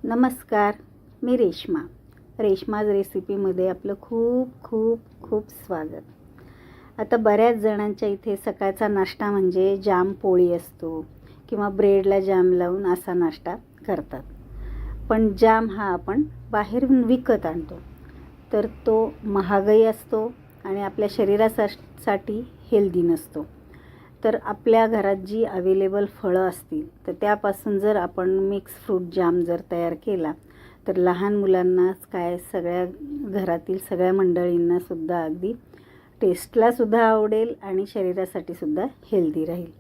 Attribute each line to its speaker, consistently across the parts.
Speaker 1: नमस्कार, मी रेश्माज रेसिपीमध्ये आपलं खूप खूप खूप स्वागत. आता बऱ्याच जणांच्या इथे सकाळचा नाश्ता म्हणजे जाम पोळी असतो किंवा ब्रेडला जाम लावून असा नाश्ता करतात. पण जाम हा आपण बाहेरून विकत आणतो, तर तो महागही असतो आणि आपल्या शरीरासाठी हेल्दी नसतो. तर आपल्या घरात जी अवेलेबल फळं असतील तर त्यापासून जर आपण मिक्स फ्रूट जाम जर तयार केला तर लहान मुलांनाच काय सगळ्या घरातील सगळ्या मंडळींनासुद्धा अगदी टेस्टलासुद्धा आवडेल आणि शरीरासाठीसुद्धा हेल्दी राहील.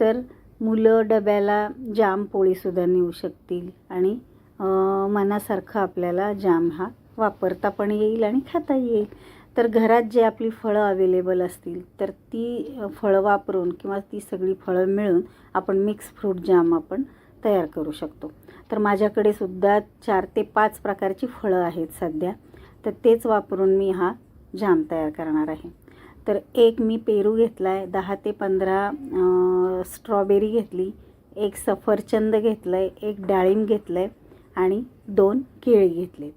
Speaker 1: तर मुलं डब्याला जाम पोळीसुद्धा नेऊ शकतील आणि मनासारखं आपल्याला जाम हा वापरता पण येईल आणि खाता येईल. तर घरात जे आपली फळं अवेलेबल असतील तर ती फळं वापरून किंवा ती सगळी फळं मिळून आपण मिक्स फ्रूट जाम आपण तयार करू शकतो. तर माझ्याकडे सुद्धा 4 ते 5 प्रकारची फळं आहेत सध्या, तर तेच वापरून मी हा जाम तयार करणार आहे. तर एक मी पेरू घेतला आहे, 10 ते 15 स्ट्रॉबेरी घेतली, एक सफरचंद घेतलं आहे, एक डाळिंब घेतलं आहे आणि 2 केळी घेतले.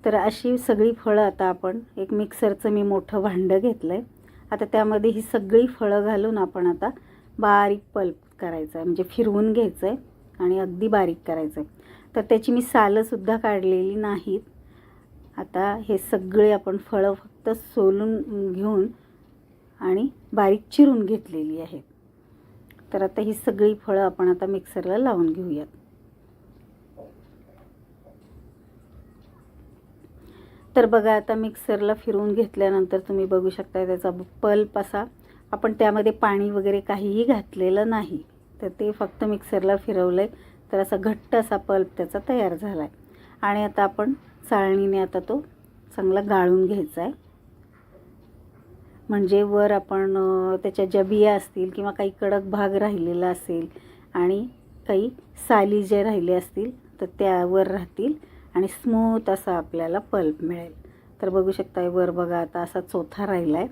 Speaker 1: तर अशी सगळी फळं आता आपण एक मिक्सरचं मी मोठं भांडं घेतलं आहे. आता त्यामध्ये ही सगळी फळं घालून आपण आता बारीक पल्प करायचं आहे, म्हणजे फिरवून घ्यायचं आहे आणि अगदी बारीक करायचं आहे. तर त्याची मी सालंसुद्धा काढलेली नाहीत. आता हे सगळे आपण फळं फक्त सोलून घेऊन आणि बारीक चिरून घेतलेली आहेत. तर आता ही सगळी फळं आपण आता मिक्सरला लावून घेऊयात. तर बघा, आता मिक्सरला फिरवून घेतल्यानंतर तुम्ही बघू शकता त्याचा पल्प असा, आपण त्यामध्ये पाणी वगैरे काहीही घातलेलं नाही, तर ते फक्त मिक्सरला फिरवलं आहे तर असा घट्ट असा पल्प त्याचा तयार झाला आहे. आणि आता आपण चाळणीने आता तो चांगला गाळून घ्यायचा आहे, म्हणजे वर आपण त्याच्या ज्या बिया असतील किंवा काही कडक भाग राहिलेला असेल आणि काही साली जे राहिले असतील तर त्यावर राहतील आणि स्मूथ असा आपल्याला पल्प मिळेल. तर बघू शकता वर बघा आता असा चोथा राहिला आहे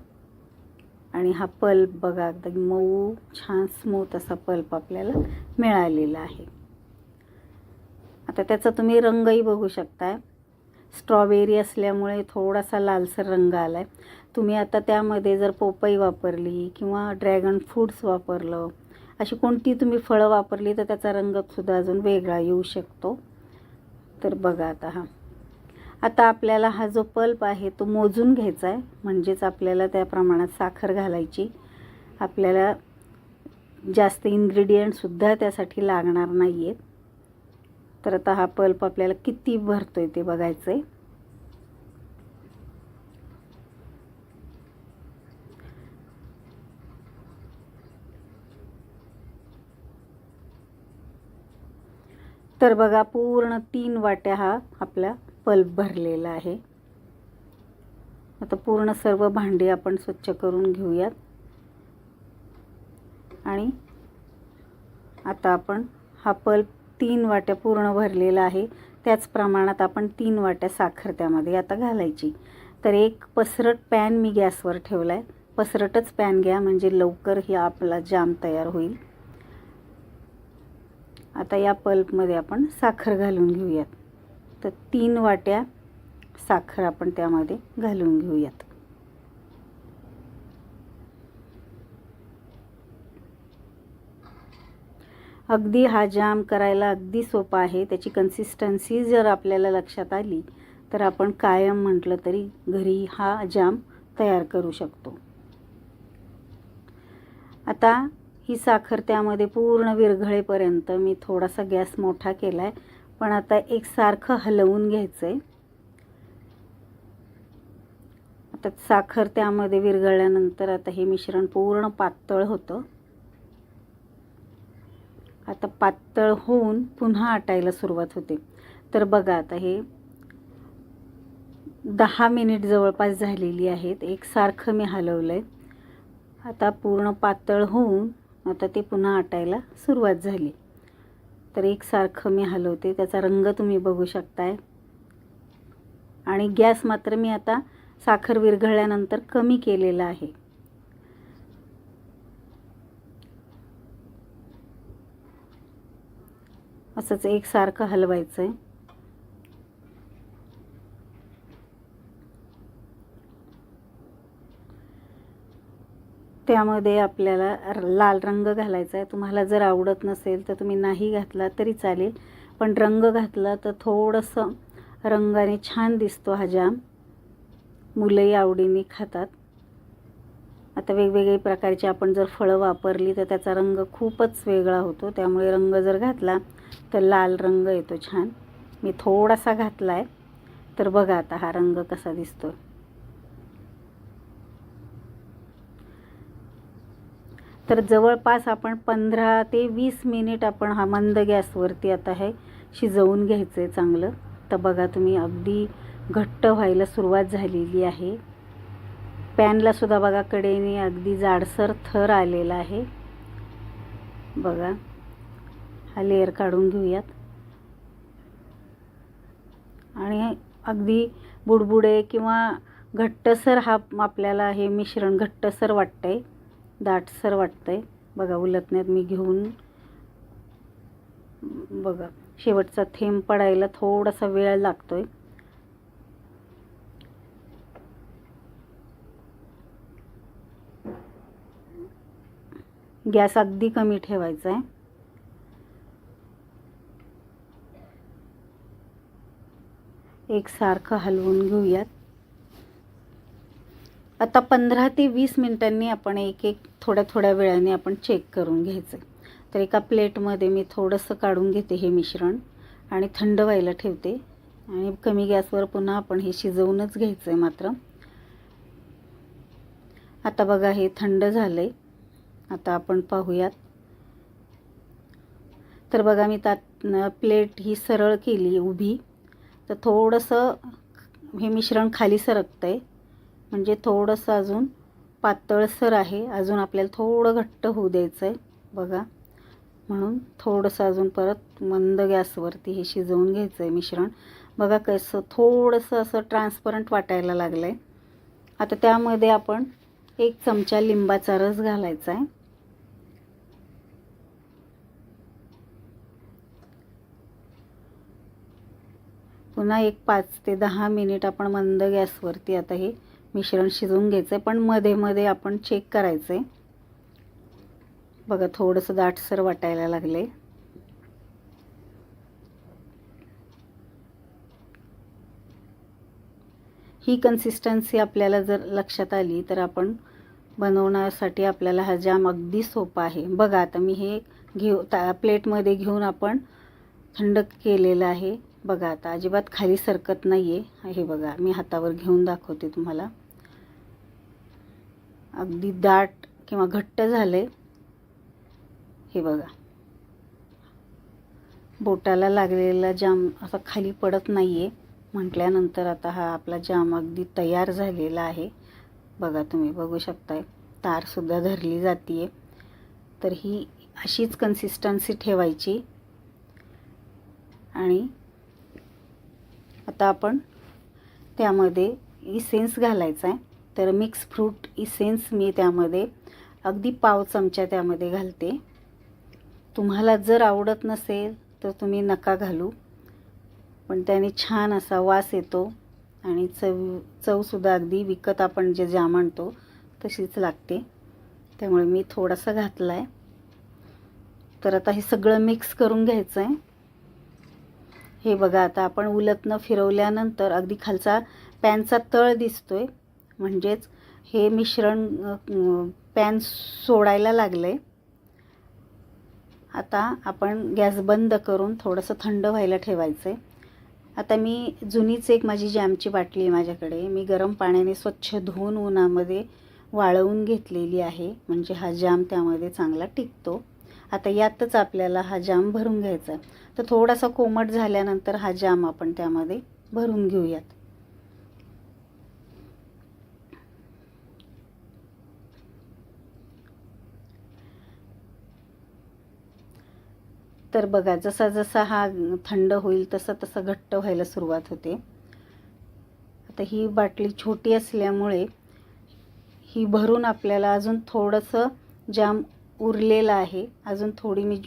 Speaker 1: आणि हा पल्प बघा एकदम मऊ छान स्मूथ असा पल्प आपल्याला मिळालेला आहे. आता त्याचा तुम्ही रंगही बघू शकताय, स्ट्रॉबेरी असल्यामुळे थोडासा लालसर रंग आला आहे. तुम्ही आता त्यामध्ये जर पोपई वापरली किंवा ड्रॅगन फ्रूट्स वापरलं, अशी कोणती तुम्ही फळं वापरली तर त्याचा रंगसुद्धा अजून वेगळा येऊ शकतो. तर बघा आता आपल्याला हा जो पल्प आहे तो मोजून घ्यायचा आहे, म्हणजेच आपल्याला त्या प्रमाणात साखर घालायची. आपल्याला जास्त इन्ग्रेडियंटसुद्धा त्यासाठी लागणार नाही आहेत. तर आता हा पल्प आपल्याला किती भरतोय ते बघायचं आहे. तर बघा पूर्ण 3 वाट्या हा आपला पल्प भरलेला आहे. आता पूर्ण सर्व भांडी आपण स्वच्छ करून घेऊयात आणि आता आपण हा पल्प 3 वाट्या पूर्ण भरलेला आहे, त्याच प्रमाणात आपण 3 वाट्या साखर त्यामध्ये आता घालायची. तर एक पसरट पॅन मी गॅसवर ठेवला आहे. पसरटच पॅन घ्या म्हणजे लवकर ही आपला जाम तयार होईल. आता या पल्पमध्ये आपण साखर घालून घेऊयात. तर 3 वाट्या साखर आपण त्यामध्ये घालून घेऊयात. अगदी हा जाम करायला अगदी सोपा आहे. त्याची कन्सिस्टन्सी जर आपल्याला लक्षात आली तर आपण कायम म्हटलं तरी घरी हा जाम तयार करू शकतो. आता ही साखर त्यामध्ये पूर्ण विरघळेपर्यंत मी थोडासा गॅस मोठा केला आहे, पण आता एकसारखं हलवून घ्यायचं आहे. आता साखर त्यामध्ये विरघळल्यानंतर आता हे मिश्रण पूर्ण पातळ होतं. आता पातळ होऊन पुन्हा आटायला सुरुवात होते. तर बघा आता हे 10 मिनिट जवळपास झालेली आहेत. एकसारखं मी हलवलं आहे. आता पूर्ण पातळ होऊन आता ते पुन्हा आटायला सुरुवात झाली. तर एकसारखं मी हलवते, त्याचा रंग तुम्ही बघू शकताय. आणि गॅस मात्र मी आता साखर विरघळल्यानंतर कमी केलेला आहे. असंच एकसारखं हलवायचं आहे. त्यामध्ये आपल्याला लाल रंग घालायचा आहे. तुम्हाला जर आवडत नसेल तर तुम्ही नाही घातला तरी चालेल, पण रंग घातला तर थोडंसं रंगाने छान दिसतो हा जाम. मुलंही आवडीने खातात. आता वेगवेगळे प्रकारचे आपण जर फळं वापरली तर त्याचा रंग खूपच वेगळा होतो. त्यामुळे रंग जर घातला तर लाल रंग येतो छान. मी थोडासा घातला आहे, तर बघा आता हा रंग कसा दिसतो. तर जवळपास आपण 15 ते 20 मिनिट आपण हा मंद गॅसवरती आता हे शिजवून घ्यायचं आहे चांगलं. तर बघा तुम्ही अगदी घट्ट व्हायला सुरुवात झालेली आहे. पॅनला सुद्धा बघा कडेने अगदी जाडसर थर आलेला आहे. बघा हा लेअर काढून घेऊयात. आणि अगदी बुडबुडे किंवा घट्टसर हा आपल्याला हे मिश्रण घट्टसर वाटतंय, दाटसर वाटतंय. बघा उलटण्यात मी घेऊन बघा शेवटचा थेंब पडायला थोडासा वेळ लागतोय. गॅस अगदी कमी ठेवायचा आहे. एकसारखं हलवून घेऊयात. आता 15 ते 20 मिनिटांनी आपण एक थोड्या थोड्या वेळाने आपण चेक करून घ्यायचं. तर एका प्लेटमध्ये मी थोडंसं काढून घेते हे मिश्रण आणि थंड व्हायला ठेवते. आणि कमी गॅसवर पुन्हा आपण हे शिजवूनच घ्यायचं आहे मात्र. आता बघा हे थंड झालं आहे. आता आपण पाहूयात. तर बघा मी प्लेट ही सरळ केली उभी, तर थोडंसं हे मिश्रण खाली सरकतं आहे. म्हणजे थोडंसं अजून पातळसर आहे. अजून आपल्याला थोडं घट्ट होऊ द्यायचं आहे बघा. म्हणून थोडंसं अजून परत मंद गॅसवरती हे शिजवून घ्यायचं आहे मिश्रण. बघा कसं थोडंसं असं ट्रान्सपरंट वाटायला लागलं आहे. आता त्यामध्ये आपण 1 चमचा लिंबाचा रस घालायचा आहे. पुन्हा 5 ते 10 मिनिट आपण मंद गॅसवरती आता हे मिश्रण शिजवून घ्यायचं आहे. पण मध्ये मध्ये आपण चेक करायचं आहे. बघा थोडंसं दाटसर वाटायला लागले. ही कन्सिस्टन्सी आपल्याला जर लक्षात आली तर आपण बनवण्यासाठी आपल्याला हा जाम अगदी सोपा आहे. बघा आता मी हे प्लेटमध्ये घेऊन आपण थंड केलेलं आहे. बघा आता अजिबात खाली सरकत नाही आहे. हे बघा मी हातावर घेऊन दाखवते तुम्हाला. अगदी दाट किंवा घट्ट झालं आहे. हे बघा बोटाला लागलेला जाम असा खाली पडत नाही आहे म्हटल्यानंतर आता हा आपला जाम अगदी तयार झालेला आहे. बघा तुम्ही बघू शकताय तारसुद्धा धरली जाते आहे. तर ही अशीच कन्सिस्टन्सी ठेवायची. आणि आता आपण त्यामध्ये इसेन्स घालायचा आहे. तर मिक्स फ्रूट इसेन्स मी त्यामध्ये अगदी पाव चमचा त्यामध्ये घालते. तुम्हाला जर आवडत नसेल तर तुम्ही नका घालू, पण त्याने छान असा वास येतो आणि चवसुद्धा अगदी विकत आपण जे जाम आणतो तशीच लागते. त्यामुळे मी थोडासा घातला आहे. तर आता हे सगळं मिक्स करून घ्यायचं आहे. हे बघा आता आपण उलटनं फिरवल्यानंतर अगदी खालचा पॅनचा तळ दिसतोय, म्हणजेच हे मिश्रण पॅन सोडायला लागले. आता आपण गॅस बंद करून थोडंसं थंड व्हायला ठेवायचं आहे. आता मी जुनीच एक माझी जॅमची बाटली आहे माझ्याकडे, मी गरम पाण्याने स्वच्छ धुवून उन्हामध्ये वाळवून घेतलेली आहे. म्हणजे हा जाम त्यामध्ये चांगला टिकतो. आता यातच आपल्याला हा जाम भरून घ्यायचा. तर थोडासा कोमट झाल्यानंतर हा जाम आपण त्यामध्ये भरून घेऊयात. तर बघा जसा जसा हा थंड होईल तसा तसा घट्ट व्हायला सुरुवात होते. आता ही बाटली छोटी असल्यामुळे ही भरून आपल्याला अजून थोडंसं जाम उरलेलं आहे. अजून थोडी मी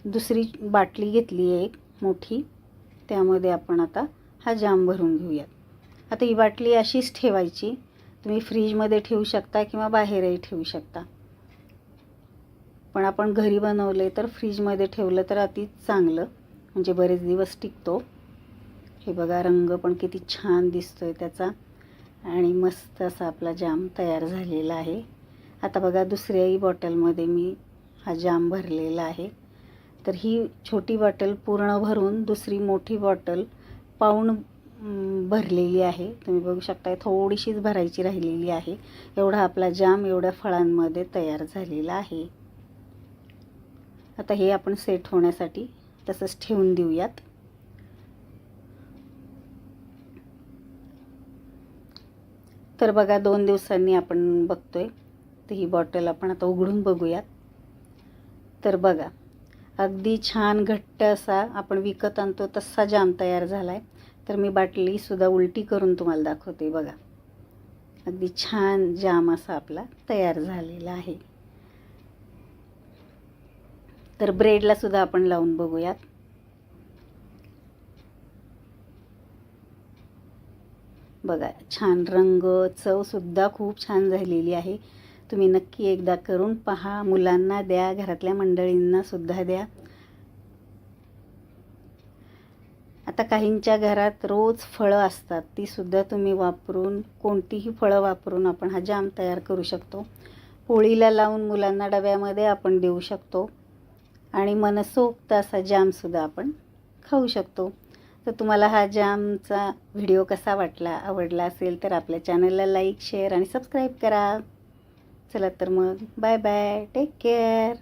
Speaker 1: दुसरी बाटली घेतली आहे एक मोठी, त्यामध्ये आपण आता हा जाम भरून घेऊयात। आता ही बाटली अशीच ठेवायची, तुम्ही फ्रीजमध्ये ठेवू शकता किंवा बाहेरही ठेवू शकता, पण आपण घरी बनवले तर फ्रीजमध्ये ठेवलं तर अति चांगलं, म्हणजे बरेच दिवस टिकतो। हे बघा रंग पण किती छान दिसतोय त्याचा आणि मस्त असा आपला जाम तयार झालेला आहे। आता बघा दुसऱ्याही बॉटलमध्ये मी हा जाम भरलेला आहे। तर ही छोटी बॉटल पूर्ण भरून दुसरी मोठी बॉटल पाऊण भरलेली आहे। तुम्ही बघू शकता थोडीशीच भरायची राहिलेली आहे। एवढा आपला जाम एवढ्या फळांमध्ये तयार झालेला आहे। आता हे आपण सेट होण्यासाठी तसंच ठेवून देऊयात। तर बघा 2 दिवसांनी आपण बघतोय, तर ही बॉटल आपण आता उघडून बघूयात। तर बघा अगदी छान घट्ट असा आपण विकत आणतो तसा जाम तयार झाला आहे। तर मी बाटलीसुद्धा उलटी करून तुम्हाला दाखवते। बघा अगदी छान जाम असा आपला तयार झालेला आहे। तर ब्रेडला सुद्धा आपण लावून बघूयात। बघा छान रंग, चवसुद्धा खूप छान झालेली आहे। तुम्ही नक्की एकदा करून पहा, मुलांना द्या, घरातल्या मंडळींना सुद्धा द्या। आता काहींच्या घरात रोज फळं असतात, ती सुद्धा तुम्ही वापरून, कोणतीही फळं वापरून आपण हा जाम तयार करू शकतो। पोळीला लावून मुलांना डब्यामध्ये आपण देऊ शकतो आणि मनसोक्त असा जामसुद्धा आपण खाऊ शकतो। तर तुम्हाला हा जामचा व्हिडिओ कसा वाटला, आवडला असेल तर आपल्या चॅनलला लाईक, शेअर आणि सबस्क्राईब करा। चला तर मग बाय बाय, टेक केअर।